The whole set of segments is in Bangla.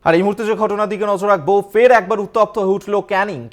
আর এই মুহূর্তে যে ঘটনার দিকে নজর রাখবো, ফের একবার উত্তপ্ত হয়ে উঠল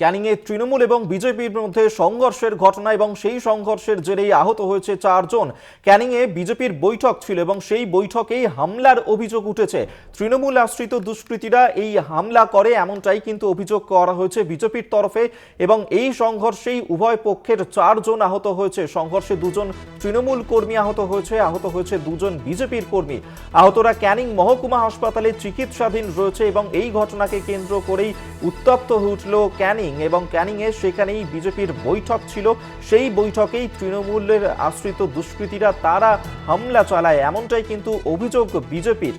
ক্যানিংয়ে তৃণমূল এবং বিজেপির মধ্যে সংঘর্ষের ঘটনা এবং সেই সংঘর্ষের জেরেই আহত হয়েছে 4 জন। ক্যানিংয়ে বিজেপির বৈঠক ছিল এবং সেই বৈঠকেই হামলার অভিযোগ উঠেছে। তৃণমূল আশ্রিত দুষ্কৃতীরা এই হামলা করে এমনটাই কিন্তু অভিযোগ করা হয়েছে বিজেপির তরফে এবং এই সংঘর্ষেই উভয় পক্ষের 4 জন আহত হয়েছে। সংঘর্ষে 2 জন তৃণমূল কর্মী আহত হয়েছে 2 জন বিজেপির কর্মী। আহতরা ক্যানিং মহকুমা হাসপাতালে চিকিৎসাধীন রয়েছে এবং এই ঘটনাকে কেন্দ্র করেই উত্তপ্ত হয়ে উঠল ক্যানিং এবং ক্যানিংয়ে সেখানেই বিজেপির বৈঠক ছিল। সেই বৈঠকেই তৃণমূলের আশ্রিত দুষ্কৃতীরা তারা হামলা চালায় এমনটাই কিন্তু অভিযোগ বিজেপির।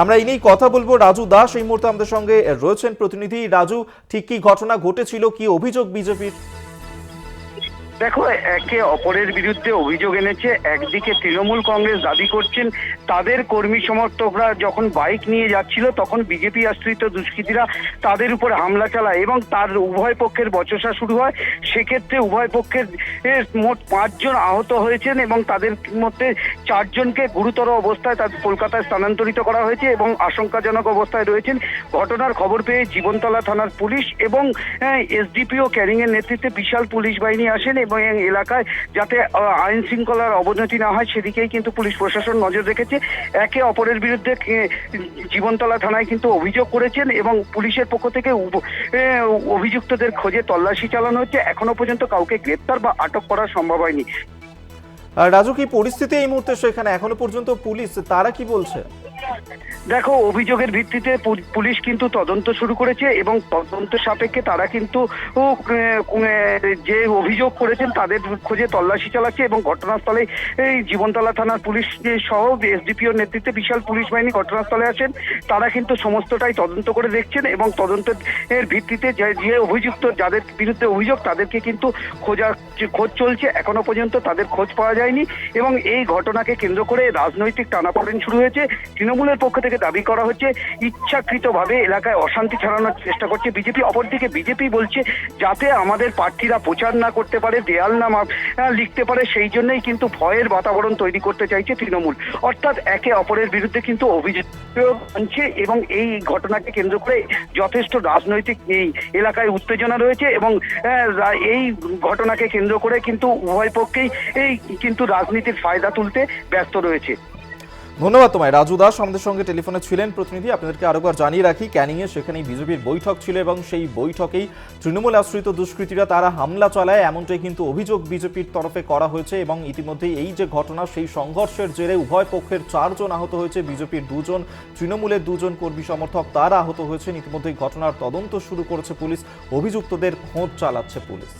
আমরা এই নিয়েই কথা বলবো। রাজু দাস এই মুহূর্তে আমাদের সঙ্গে রয়েছেন প্রতিনিধি। রাজু, ঠিক কি ঘটনা ঘটেছিল, কি অভিযোগ বিজেপির? দেখো, একে অপরের বিরুদ্ধে অভিযোগ এনেছে। একদিকে তৃণমূল কংগ্রেস দাবি করছেন তাদের কর্মী সমর্থকরা যখন বাইক নিয়ে যাচ্ছিল তখন বিজেপি আশ্রিত দুষ্কৃতীরা তাদের উপর হামলা চালায় এবং তার উভয় পক্ষের বচসা শুরু হয়। সেক্ষেত্রে উভয় পক্ষের মোট 5 জন আহত হয়েছেন এবং তাদের মধ্যে 4 জনকে গুরুতর অবস্থায় তাদের কলকাতায় স্থানান্তরিত করা হয়েছে এবং আশঙ্কাজনক অবস্থায় রয়েছেন। ঘটনার খবর পেয়ে জীবনতলা থানার পুলিশ এবং এসডিপিও ক্যানিং এর নেতৃত্বে বিশাল পুলিশ বাহিনী আসেন এবং এলাকায় যাতে আইন শৃঙ্খলার অবনতি না হয় সেদিকেই কিন্তু পুলিশ প্রশাসন নজর রেখেছে। একে অপরের বিরুদ্ধে জীবনতলা থানায় কিন্তু অভিযোগ করেছেন এবং পুলিশের পক্ষ থেকে অভিযুক্তদের খোঁজে তল্লাশি চালানো হচ্ছে। এখনো পর্যন্ত কাউকে গ্রেপ্তার বা আটক করা সম্ভব হয়নি। রাজু, কি পরিস্থিতি এই মুহূর্তে সেখানে? এখনো পর্যন্ত পুলিশ তারা কি বলছে? দেখো, অভিযোগের ভিত্তিতে পুলিশ কিন্তু তদন্ত শুরু করেছে এবং তদন্ত সাপেক্ষে তারা কিন্তু যে অভিযোগ করেছেন তাদের খোঁজে তল্লাশি চালাচ্ছে এবং ঘটনাস্থলে এই জীবনতলা থানার পুলিশ সহ এসডিপিওর নেতৃত্বে বিশাল পুলিশ বাহিনী ঘটনাস্থলে আসেন। তারা কিন্তু সমস্তটাই তদন্ত করে দেখছেন এবং তদন্তের ভিত্তিতে যে অভিযুক্ত যাদের বিরুদ্ধে অভিযোগ তাদেরকে কিন্তু খোঁজ চলছে। এখনো পর্যন্ত তাদের খোঁজ পাওয়া যায়নি এবং এই ঘটনাকে কেন্দ্র করে রাজনৈতিক টানাপোড়েন শুরু হয়েছে। তৃণমূলের পক্ষ থেকে দাবি করা হচ্ছে ইচ্ছাকৃতভাবে এলাকায় অশান্তি ছড়ানোর চেষ্টা করছে বিজেপি। অপরদিকে বিজেপি বলছে যাতে আমাদের প্রার্থীরা প্রচার না করতে পারে, দেয়াল না লিখতে পারে, সেই জন্যই কিন্তু ভয়ের বাতাবরণ তৈরি করতে চাইছে তৃণমূল। অর্থাৎ একে অপরের বিরুদ্ধে কিন্তু অভিযোগ আনছে এবং এই ঘটনাকে কেন্দ্র করে যথেষ্ট রাজনৈতিক এই এলাকায় উত্তেজনা রয়েছে এবং এই ঘটনাকে কেন্দ্র করে কিন্তু উভয় পক্ষেই এই কিন্তু রাজনীতির ফায়দা তুলতে ব্যস্ত রয়েছে। ধন্যবাদ তোমায়। রাজু দাস আমাদের সঙ্গে টেলিফোনে ছিলেন প্রতিনিধি। আপনাদেরকে আরেকবার জানিয়ে রাখি, ক্যানিংয়ে সেখানেই বিজেপির বৈঠক ছিল এবং সেই বৈঠকেই তৃণমূল আশ্রিত দুষ্কৃতীরা তারা হামলা চালায় এমনটাই কিন্তু অভিযোগ বিজেপির তরফে করা হয়েছে এবং ইতিমধ্যেই এই যে ঘটনা সেই সংঘর্ষের জেরে উভয় পক্ষের 4 জন আহত হয়েছে। বিজেপির 2 জন, তৃণমূলের 2 জন কর্মী সমর্থক তারা আহত হয়েছেন। ইতিমধ্যেই ঘটনার তদন্ত শুরু করেছে পুলিশ, অভিযুক্তদের খোঁজ চালাচ্ছে পুলিশ।